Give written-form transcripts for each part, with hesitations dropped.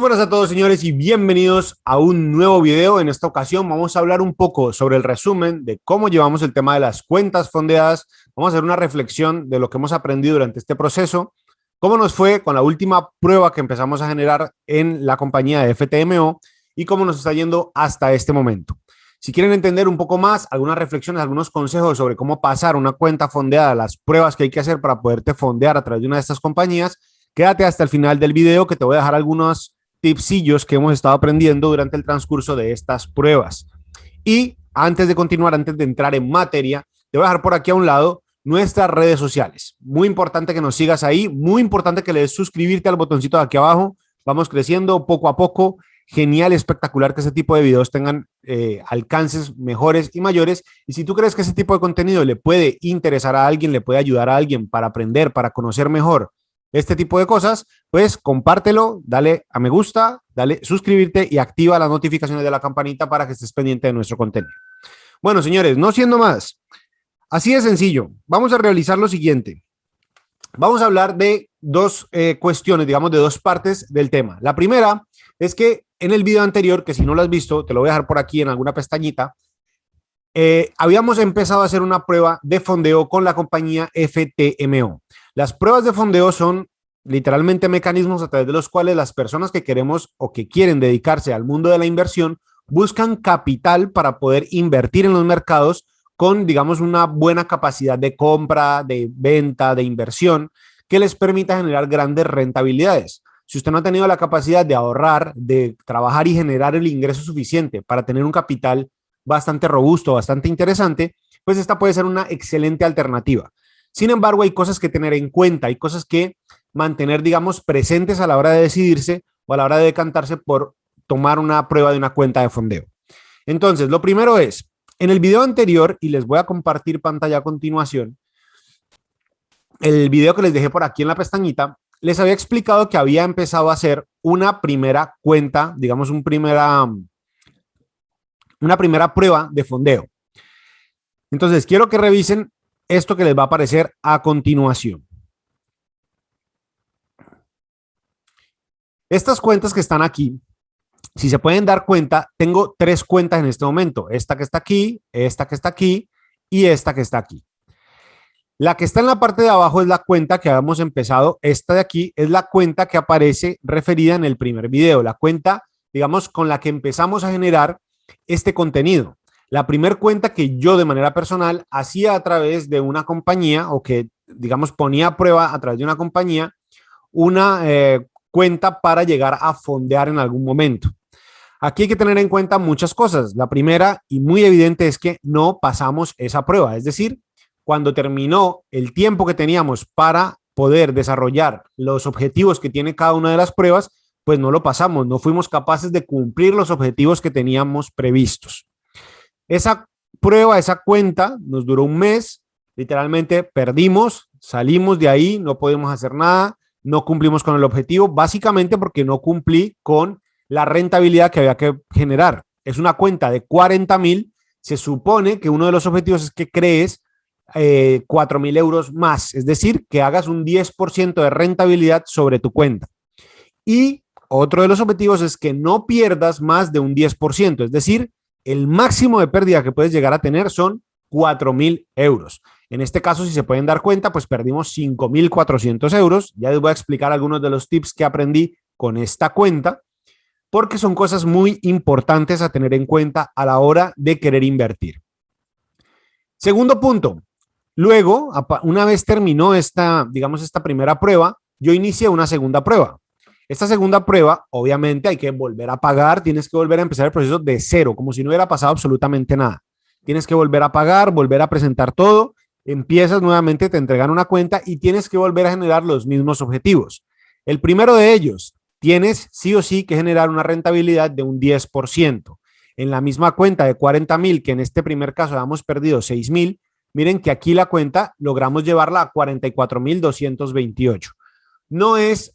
buenas a todos, señores, y bienvenidos a un nuevo video. En esta ocasión vamos a hablar un poco sobre el resumen de cómo llevamos el tema de las cuentas fondeadas. Vamos a hacer una reflexión de lo que hemos aprendido durante este proceso, cómo nos fue con la última prueba que empezamos a generar en la compañía de FTMO y cómo nos está yendo hasta este momento. Si quieren entender un poco más, algunas reflexiones, algunos consejos sobre cómo pasar una cuenta fondeada, las pruebas que hay que hacer para poderte fondear a través de una de estas compañías, quédate hasta el final del video que te voy a dejar algunos tipsillos que hemos estado aprendiendo durante el transcurso de estas pruebas. Y antes de continuar, antes de entrar en materia, te voy a dejar por aquí a un lado nuestras redes sociales. Muy importante que nos sigas ahí, muy importante que le des suscribirte al botoncito de aquí abajo. Vamos creciendo poco a poco. Genial, espectacular que ese tipo de videos tengan alcances mejores y mayores. Y si tú crees que ese tipo de contenido le puede interesar a alguien, le puede ayudar a alguien para aprender, para conocer mejor este tipo de cosas, pues compártelo, dale a me gusta, dale suscribirte y activa las notificaciones de la campanita para que estés pendiente de nuestro contenido. Bueno, señores, no siendo más, así de sencillo, vamos a realizar lo siguiente. Vamos a hablar de dos cuestiones, digamos, de dos partes del tema. La primera es que en el video anterior, que si no lo has visto, te lo voy a dejar por aquí en alguna pestañita, habíamos empezado a hacer una prueba de fondeo con la compañía FTMO. Las pruebas de fondeo son literalmente mecanismos a través de los cuales las personas que queremos o que quieren dedicarse al mundo de la inversión buscan capital para poder invertir en los mercados con, digamos, una buena capacidad de compra, de venta, de inversión, que les permita generar grandes rentabilidades. Si usted no ha tenido la capacidad de ahorrar, de trabajar y generar el ingreso suficiente para tener un capital bastante robusto, bastante interesante, pues esta puede ser una excelente alternativa. Sin embargo, hay cosas que tener en cuenta, hay cosas que mantener, digamos, presentes a la hora de decidirse o a la hora de decantarse por tomar una prueba de una cuenta de fondeo. Entonces, lo primero es, en el video anterior, y les voy a compartir pantalla a continuación, el video que les dejé por aquí en la pestañita, les había explicado que había empezado a hacer una primera cuenta, digamos, una primera prueba de fondeo. Entonces, quiero que revisen esto que les va a aparecer a continuación. Estas cuentas que están aquí, si se pueden dar cuenta, tengo tres cuentas en este momento. Esta que está aquí, esta que está aquí y esta que está aquí. La que está en la parte de abajo es la cuenta que habíamos empezado. Esta de aquí es la cuenta que aparece referida en el primer video. La cuenta, digamos, con la que empezamos a generar este contenido. La primera cuenta que yo de manera personal hacía a través de una compañía o que, digamos, ponía a prueba a través de una compañía una cuenta para llegar a fondear en algún momento. Aquí hay que tener en cuenta muchas cosas. La primera y muy evidente es que no pasamos esa prueba. Es decir, cuando terminó el tiempo que teníamos para poder desarrollar los objetivos que tiene cada una de las pruebas, pues no lo pasamos, no fuimos capaces de cumplir los objetivos que teníamos previstos. Esa prueba, esa cuenta nos duró un mes, literalmente perdimos, salimos de ahí, no podemos hacer nada, no cumplimos con el objetivo, básicamente porque no cumplí con la rentabilidad que había que generar. Es una cuenta de 40,000, se supone que uno de los objetivos es que crees 4,000 euros más, es decir, que hagas un 10% de rentabilidad sobre tu cuenta. Y otro de los objetivos es que no pierdas más de un 10%, es decir, el máximo de pérdida que puedes llegar a tener son 4,000 euros. En este caso, si se pueden dar cuenta, pues perdimos 5,400 euros. Ya les voy a explicar algunos de los tips que aprendí con esta cuenta, porque son cosas muy importantes a tener en cuenta a la hora de querer invertir. Segundo punto, luego, una vez terminó esta, digamos, esta primera prueba, yo inicié una segunda prueba. Esta segunda prueba, obviamente, hay que volver a pagar, tienes que volver a empezar el proceso de cero, como si no hubiera pasado absolutamente nada. Tienes que volver a pagar, volver a presentar todo, empiezas nuevamente, te entregan una cuenta y tienes que volver a generar los mismos objetivos. El primero de ellos, tienes sí o sí que generar una rentabilidad de un 10%. En la misma cuenta de 40,000, que en este primer caso habíamos perdido 6,000, miren que aquí la cuenta logramos llevarla a 44,228. No es,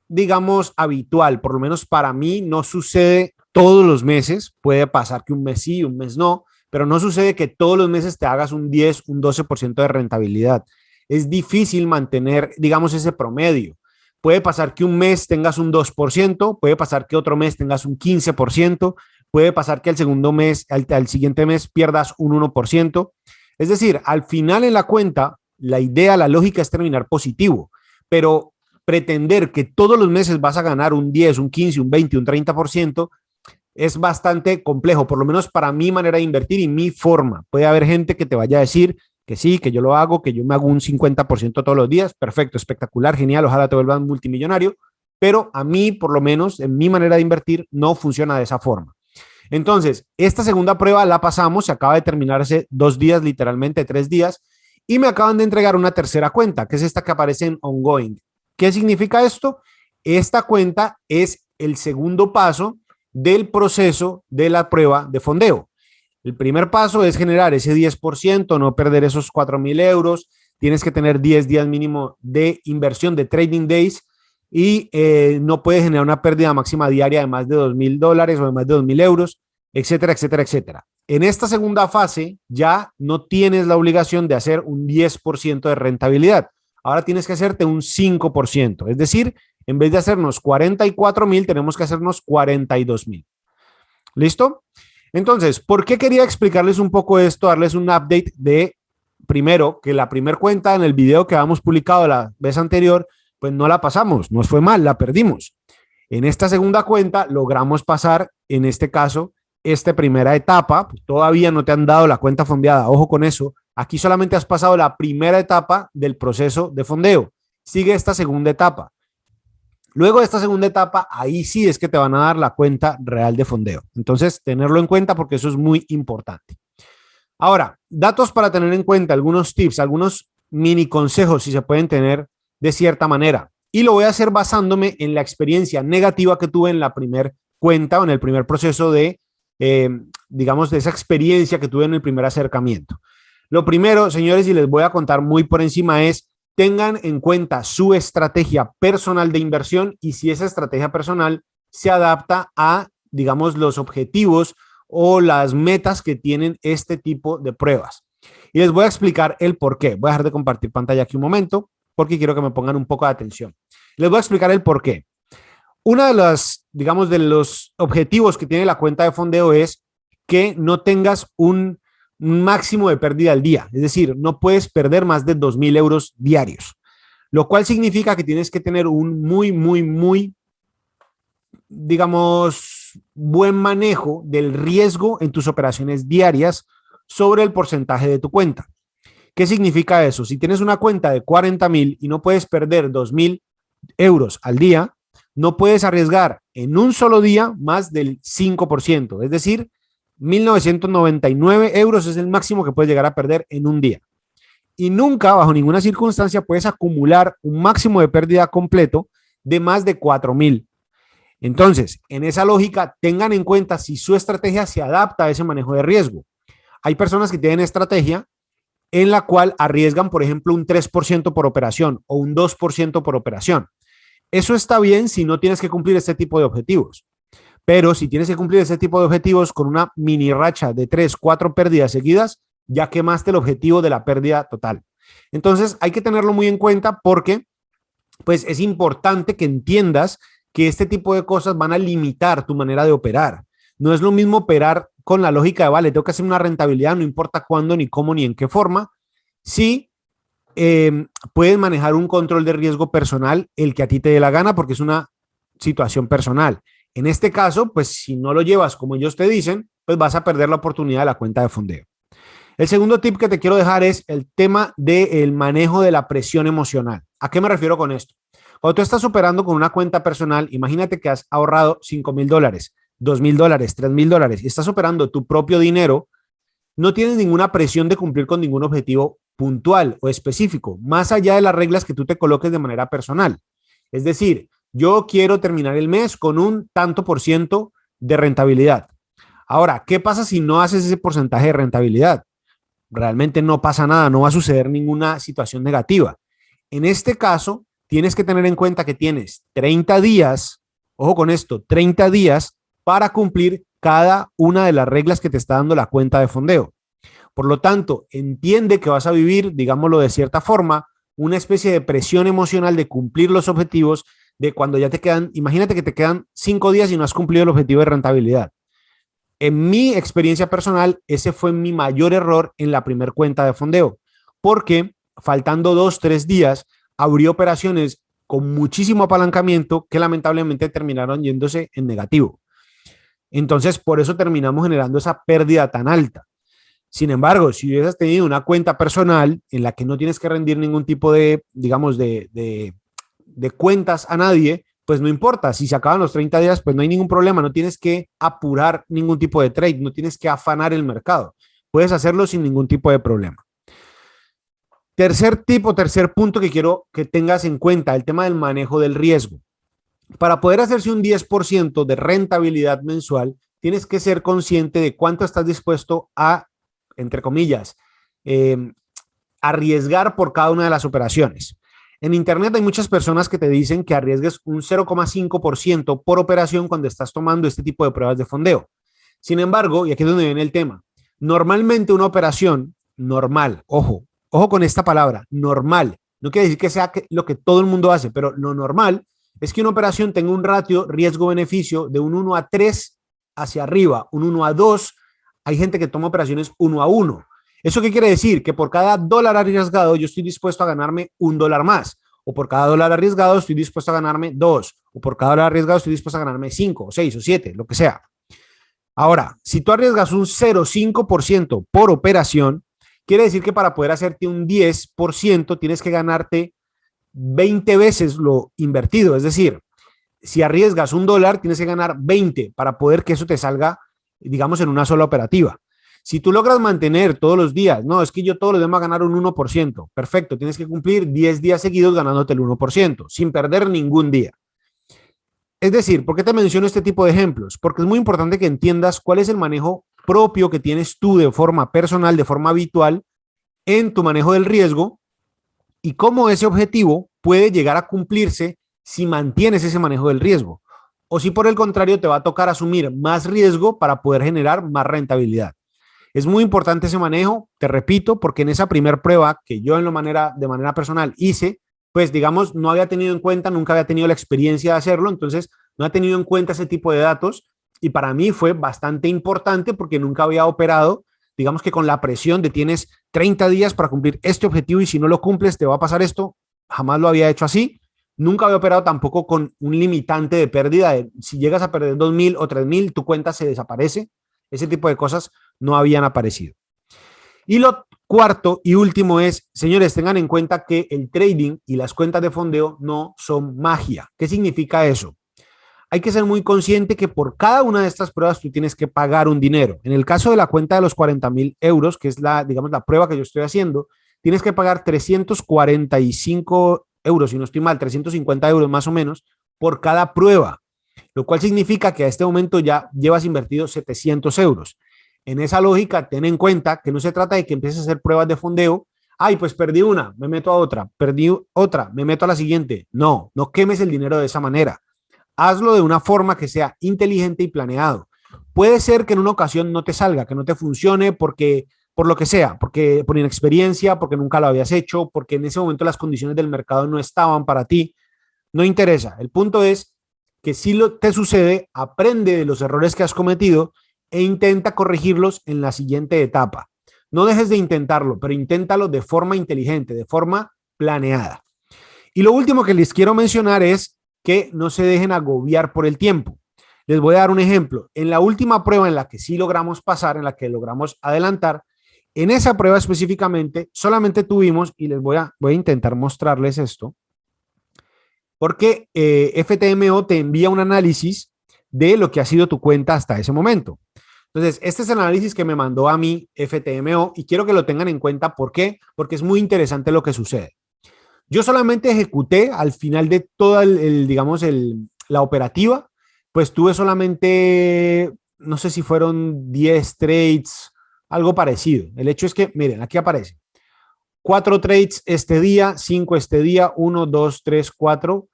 digamos, habitual, por lo menos para mí no sucede todos los meses, puede pasar que un mes sí, un mes no, pero no sucede que todos los meses te hagas un 10, un 12% de rentabilidad. Es difícil mantener, digamos, ese promedio. Puede pasar que un mes tengas un 2%, puede pasar que otro mes tengas un 15%, puede pasar que al segundo mes, al siguiente mes pierdas un 1%. Es decir, al final en la cuenta, la idea, la lógica es terminar positivo, pero pretender que todos los meses vas a ganar un 10, un 15, un 20, un 30% es bastante complejo, por lo menos para mi manera de invertir y mi forma. Puede haber gente que te vaya a decir que sí, que yo lo hago, que yo me hago un 50% todos los días. Perfecto, espectacular, genial, ojalá te vuelvas multimillonario, pero a mí, por lo menos, en mi manera de invertir, no funciona de esa forma. Entonces, esta segunda prueba la pasamos, se acaba de terminar hace 2 días, literalmente 3 días, y me acaban de entregar una tercera cuenta, que es esta que aparece en ongoing. ¿Qué significa esto? Esta cuenta es el segundo paso del proceso de la prueba de fondeo. El primer paso es generar ese 10%, no perder esos 4,000 euros. Tienes que tener 10 días mínimo de inversión de trading days y no puedes generar una pérdida máxima diaria de más de $2,000 o de más de 2,000 euros, etcétera, etcétera, etcétera. En esta segunda fase ya no tienes la obligación de hacer un 10% de rentabilidad. Ahora tienes que hacerte un 5%. Es decir, en vez de hacernos 44,000, tenemos que hacernos 42,000. ¿Listo? Entonces, ¿por qué quería explicarles un poco esto? Darles un update de, primero, que la primera cuenta en el video que habíamos publicado la vez anterior, pues no la pasamos, nos fue mal, la perdimos. En esta segunda cuenta logramos pasar, en este caso, esta primera etapa. Todavía no te han dado la cuenta fondeada, ojo con eso. Aquí solamente has pasado la primera etapa del proceso de fondeo. Sigue esta segunda etapa. Luego de esta segunda etapa, ahí sí es que te van a dar la cuenta real de fondeo. Entonces, tenerlo en cuenta porque eso es muy importante. Ahora, datos para tener en cuenta, algunos tips, algunos mini consejos si se pueden tener de cierta manera. Y lo voy a hacer basándome en la experiencia negativa que tuve en la primera cuenta o en el primer proceso de, digamos, de esa experiencia que tuve en el primer acercamiento. Lo primero, señores, y les voy a contar muy por encima es, tengan en cuenta su estrategia personal de inversión y si esa estrategia personal se adapta a, digamos, los objetivos o las metas que tienen este tipo de pruebas. Y les voy a explicar el por qué. Voy a dejar de compartir pantalla aquí un momento porque quiero que me pongan un poco de atención. Les voy a explicar el por qué. Una de las, digamos, de los objetivos que tiene la cuenta de fondeo es que no tengas un máximo de pérdida al día. Es decir, no puedes perder más de 2,000 euros diarios, lo cual significa que tienes que tener un muy, digamos, buen manejo del riesgo en tus operaciones diarias sobre el porcentaje de tu cuenta. ¿Qué significa eso? Si tienes una cuenta de 40,000 y no puedes perder 2,000 euros al día, no puedes arriesgar en un solo día más del 5%, es decir, 1.999 euros es el máximo que puedes llegar a perder en un día. Y nunca, bajo ninguna circunstancia, puedes acumular un máximo de pérdida completo de más de 4,000. Entonces, en esa lógica, tengan en cuenta si su estrategia se adapta a ese manejo de riesgo. Hay personas que tienen estrategia en la cual arriesgan, por ejemplo, un 3% por operación o un 2% por operación. Eso está bien si no tienes que cumplir este tipo de objetivos. Pero si tienes que cumplir ese tipo de objetivos con una mini racha de 3, 4 pérdidas seguidas, ya quemaste el objetivo de la pérdida total. Entonces hay que tenerlo muy en cuenta porque pues es importante que entiendas que este tipo de cosas van a limitar tu manera de operar. No es lo mismo operar con la lógica de, vale, tengo que hacer una rentabilidad, no importa cuándo, ni cómo, ni en qué forma. Sí, puedes manejar un control de riesgo personal, el que a ti te dé la gana, porque es una situación personal. En este caso, pues si no lo llevas como ellos te dicen, pues vas a perder la oportunidad de la cuenta de fondeo. El segundo tip que te quiero dejar es el tema del manejo de la presión emocional. ¿A qué me refiero con esto? Cuando tú estás operando con una cuenta personal, imagínate que has ahorrado $5,000, $2,000, $3,000 y estás operando tu propio dinero, no tienes ninguna presión de cumplir con ningún objetivo puntual o específico, más allá de las reglas que tú te coloques de manera personal. Es decir, yo quiero terminar el mes con un tanto por ciento de rentabilidad. Ahora, ¿qué pasa si no haces ese porcentaje de rentabilidad? Realmente no pasa nada, no va a suceder ninguna situación negativa. En este caso, tienes que tener en cuenta que tienes 30 días, ojo con esto, 30 días para cumplir cada una de las reglas que te está dando la cuenta de fondeo. Por lo tanto, entiende que vas a vivir, digámoslo de cierta forma, una especie de presión emocional de cumplir los objetivos de cuando ya te quedan, imagínate que te quedan 5 días y no has cumplido el objetivo de rentabilidad. En mi experiencia personal, ese fue mi mayor error en la primera cuenta de fondeo, porque faltando 2, 3 días, abrí operaciones con muchísimo apalancamiento que lamentablemente terminaron yéndose en negativo. Entonces, por eso terminamos generando esa pérdida tan alta. Sin embargo, si hubieras tenido una cuenta personal en la que no tienes que rendir ningún tipo de, digamos, de cuentas a nadie, pues no importa. Si se acaban los 30 días, pues no hay ningún problema. No tienes que apurar ningún tipo de trade, no tienes que afanar el mercado. Puedes hacerlo sin ningún tipo de problema. Tercer punto que quiero que tengas en cuenta, el tema del manejo del riesgo. Para poder hacerse un 10% de rentabilidad mensual, tienes que ser consciente de cuánto estás dispuesto a, entre comillas, arriesgar por cada una de las operaciones. En Internet hay muchas personas que te dicen que arriesgues un 0,5% por operación cuando estás tomando este tipo de pruebas de fondeo. Sin embargo, y aquí es donde viene el tema, normalmente una operación normal, ojo con esta palabra, normal, no quiere decir que sea lo que todo el mundo hace, pero lo normal es que una operación tenga un ratio riesgo-beneficio de un 1:3 hacia arriba, un 1:2. Hay gente que toma operaciones 1:1. ¿Eso qué quiere decir? Que por cada dólar arriesgado yo estoy dispuesto a ganarme $1 más. O por cada dólar arriesgado estoy dispuesto a ganarme 2. O por cada dólar arriesgado estoy dispuesto a ganarme 5, o 6 o 7, lo que sea. Ahora, si tú arriesgas un 0,5% por operación, quiere decir que para poder hacerte un 10% tienes que ganarte 20 veces lo invertido. Es decir, si arriesgas $1, tienes que ganar 20 para poder que eso te salga, digamos, en una sola operativa. Si tú logras mantener todos los días, no, es que yo todos los días voy a ganar un 1%, perfecto, tienes que cumplir 10 días seguidos ganándote el 1%, sin perder ningún día. Es decir, ¿por qué te menciono este tipo de ejemplos? Porque es muy importante que entiendas cuál es el manejo propio que tienes tú de forma personal, de forma habitual, en tu manejo del riesgo y cómo ese objetivo puede llegar a cumplirse si mantienes ese manejo del riesgo. O si por el contrario te va a tocar asumir más riesgo para poder generar más rentabilidad. Es muy importante ese manejo, te repito, porque en esa primera prueba que yo de manera personal hice, pues digamos, no había tenido en cuenta, nunca había tenido la experiencia de hacerlo, entonces no ha tenido en cuenta ese tipo de datos y para mí fue bastante importante porque nunca había operado, digamos que con la presión de tienes 30 días para cumplir este objetivo y si no lo cumples te va a pasar esto, jamás lo había hecho así, nunca había operado tampoco con un limitante de pérdida, de, si llegas a perder 2.000 o 3.000, tu cuenta se desaparece, ese tipo de cosas no habían aparecido. Y lo cuarto y último es, señores, tengan en cuenta que el trading y las cuentas de fondeo no son magia. ¿Qué significa eso? Hay que ser muy consciente que por cada una de estas pruebas tú tienes que pagar un dinero. En el caso de la cuenta de los 40.000 euros, que es digamos, la prueba que yo estoy haciendo, tienes que pagar 345 euros, si no estoy mal, 350 euros más o menos, por cada prueba, lo cual significa que a este momento ya llevas invertido 700 euros. En esa lógica, ten en cuenta que no se trata de que empieces a hacer pruebas de fondeo. Ay, pues perdí una, me meto a otra, perdí otra, me meto a la siguiente. No, no quemes el dinero de esa manera. Hazlo de una forma que sea inteligente y planeado. Puede ser que en una ocasión no te salga, que no te funcione porque por lo que sea, porque por inexperiencia, porque nunca lo habías hecho, porque en ese momento las condiciones del mercado no estaban para ti. No interesa. El punto es que si te sucede, aprende de los errores que has cometido e intenta corregirlos en la siguiente etapa. No dejes de intentarlo, pero inténtalo de forma inteligente, de forma planeada. Y lo último que les quiero mencionar es que no se dejen agobiar por el tiempo. Les voy a dar un ejemplo. En la última prueba en la que sí logramos pasar, en la que logramos adelantar, en esa prueba específicamente solamente tuvimos, y voy a intentar mostrarles esto, porque FTMO te envía un análisis de lo que ha sido tu cuenta hasta ese momento. Entonces, este es el análisis que me mandó a mí FTMO y quiero que lo tengan en cuenta. ¿Por qué? Porque es muy interesante lo que sucede. Yo solamente ejecuté al final de toda la operativa, pues tuve solamente, no sé si fueron 10 trades, algo parecido. El hecho es que, miren, aquí aparece 4 trades este día, 5 este día, 1, 2, 3, 4,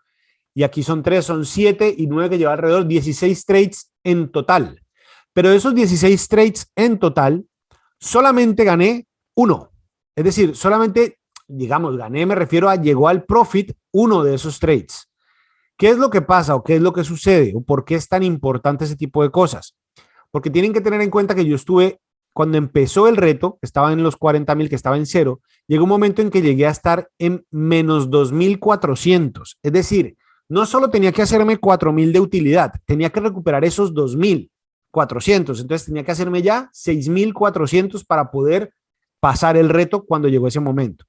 y aquí son 3, son 7 y 9 que lleva alrededor, 16 trades en total. Pero de esos 16 trades en total, solamente gané 1. Es decir, solamente digamos, gané, me refiero a llegó al profit uno de esos trades. ¿Qué es lo que pasa o qué es lo que sucede o por qué es tan importante ese tipo de cosas? Porque tienen que tener en cuenta que yo estuve, cuando empezó el reto, que estaba en los 40,000, que estaba en cero, llegó un momento en que llegué a estar en menos 2,400. Es decir, no solo tenía que hacerme 4,000 de utilidad, tenía que recuperar esos 2,400. Entonces tenía que hacerme ya 6,400 para poder pasar el reto cuando llegó ese momento.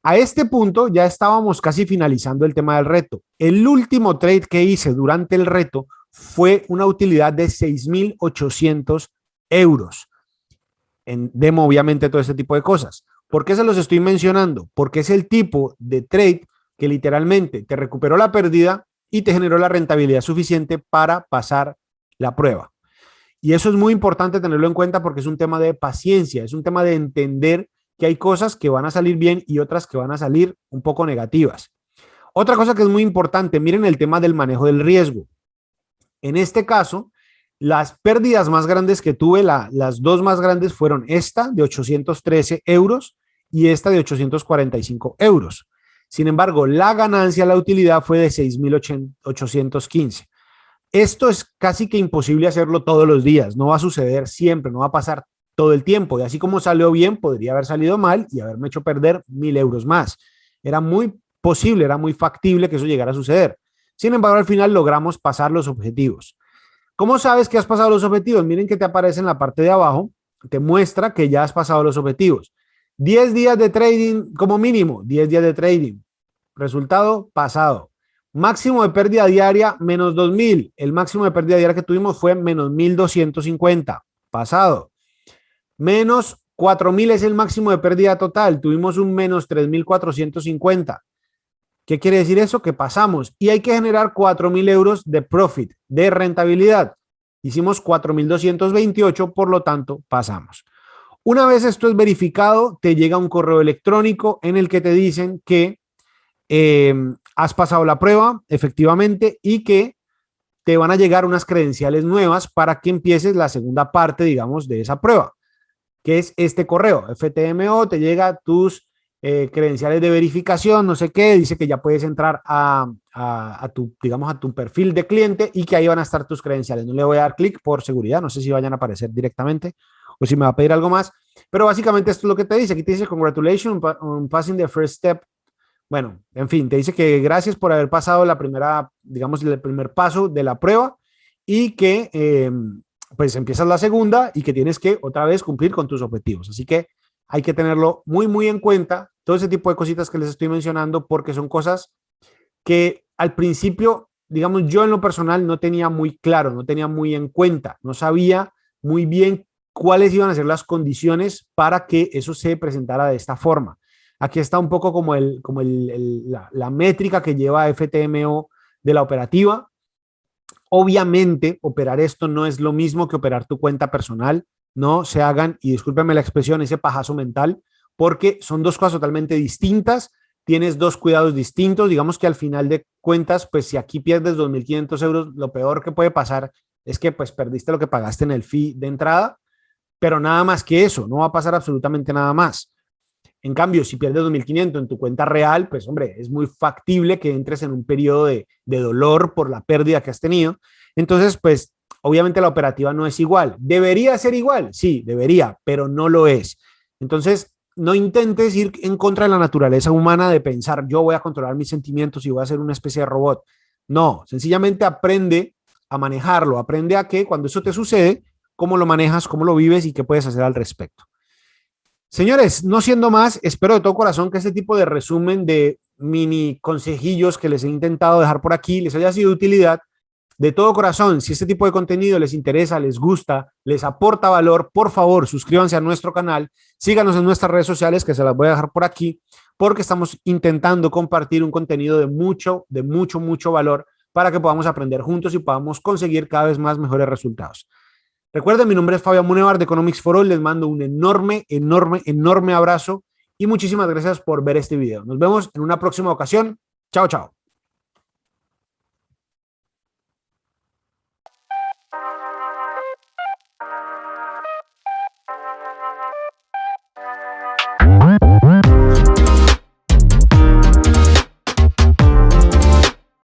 A este punto ya estábamos casi finalizando el tema del reto. El último trade que hice durante el reto fue una utilidad de 6,800 euros. En demo, obviamente, todo este tipo de cosas. ¿Por qué se los estoy mencionando? Porque es el tipo de trade que literalmente te recuperó la pérdida y te generó la rentabilidad suficiente para pasar la prueba. Y eso es muy importante tenerlo en cuenta porque es un tema de paciencia, es un tema de entender que hay cosas que van a salir bien y otras que van a salir un poco negativas. Otra cosa que es muy importante, miren el tema del manejo del riesgo. En este caso, las pérdidas más grandes que tuve, las dos más grandes fueron esta de 813 euros y esta de 845 euros. Sin embargo, la ganancia, la utilidad fue de 6,815. Esto es casi que imposible hacerlo todos los días, no va a suceder siempre, no va a pasar todo el tiempo. Y así como salió bien, podría haber salido mal y haberme hecho perder 1,000 euros más. Era muy posible, era muy factible que eso llegara a suceder. Sin embargo, al final logramos pasar los objetivos. ¿Cómo sabes que has pasado los objetivos? Miren que te aparece en la parte de abajo, te muestra que ya has pasado los objetivos. 10 días de trading como mínimo, 10 días de trading. Resultado pasado. Máximo de pérdida diaria, menos 2,000. El máximo de pérdida diaria que tuvimos fue menos 1,250. Pasado. Menos 4,000 es el máximo de pérdida total. Tuvimos un menos 3,450. ¿Qué quiere decir eso? Que pasamos y hay que generar 4,000 euros de profit, de rentabilidad. Hicimos 4,228, por lo tanto, pasamos. Una vez esto es verificado, te llega un correo electrónico en el que te dicen que has pasado la prueba, efectivamente, y que te van a llegar unas credenciales nuevas para que empieces la segunda parte, digamos, de esa prueba, que es este correo, FTMO, te llega tus credenciales de verificación, no sé qué, dice que ya puedes entrar a tu, digamos, a tu perfil de cliente y que ahí van a estar tus credenciales. No le voy a dar clic por seguridad, no sé si vayan a aparecer directamente o si me va a pedir algo más, pero básicamente esto es lo que te dice. Aquí te dice, congratulations on passing the first step. Bueno, en fin, te dice que gracias por haber pasado la primera, digamos, el primer paso de la prueba y que pues empiezas la segunda y que tienes que otra vez cumplir con tus objetivos. Así que hay que tenerlo muy, muy en cuenta, todo ese tipo de cositas que les estoy mencionando, porque son cosas que al principio, digamos, yo en lo personal no tenía muy claro, no tenía muy en cuenta, no sabía muy bien cuáles iban a ser las condiciones para que eso se presentara de esta forma. Aquí está un poco como, la métrica que lleva FTMO de la operativa. Obviamente, operar esto no es lo mismo que operar tu cuenta personal. No se hagan, y discúlpenme la expresión, ese pajazo mental, porque son dos cosas totalmente distintas. Tienes dos cuidados distintos. Digamos que al final de cuentas, pues si aquí pierdes 2,500 euros, lo peor que puede pasar es que pues perdiste lo que pagaste en el fee de entrada, pero nada más que eso, no va a pasar absolutamente nada más. En cambio, si pierdes 2,500 en tu cuenta real, pues hombre, es muy factible que entres en un periodo de dolor por la pérdida que has tenido. Entonces, pues obviamente la operativa no es igual. ¿Debería ser igual? Sí, debería, pero no lo es. Entonces, no intentes ir en contra de la naturaleza humana de pensar, yo voy a controlar mis sentimientos y voy a ser una especie de robot. No, sencillamente aprende a manejarlo, aprende a que cuando eso te sucede, cómo lo manejas, cómo lo vives y qué puedes hacer al respecto. Señores, no siendo más, espero de todo corazón que este tipo de resumen de mini consejillos que les he intentado dejar por aquí les haya sido de utilidad. De todo corazón, si este tipo de contenido les interesa, les gusta, les aporta valor, por favor, suscríbanse a nuestro canal, síganos en nuestras redes sociales que se las voy a dejar por aquí, porque estamos intentando compartir un contenido de mucho, mucho valor para que podamos aprender juntos y podamos conseguir cada vez más mejores resultados. Recuerden, mi nombre es Fabián Munevar de Economics for All. Les mando un enorme, enorme, enorme abrazo y muchísimas gracias por ver este video. Nos vemos en una próxima ocasión. Chao, chao.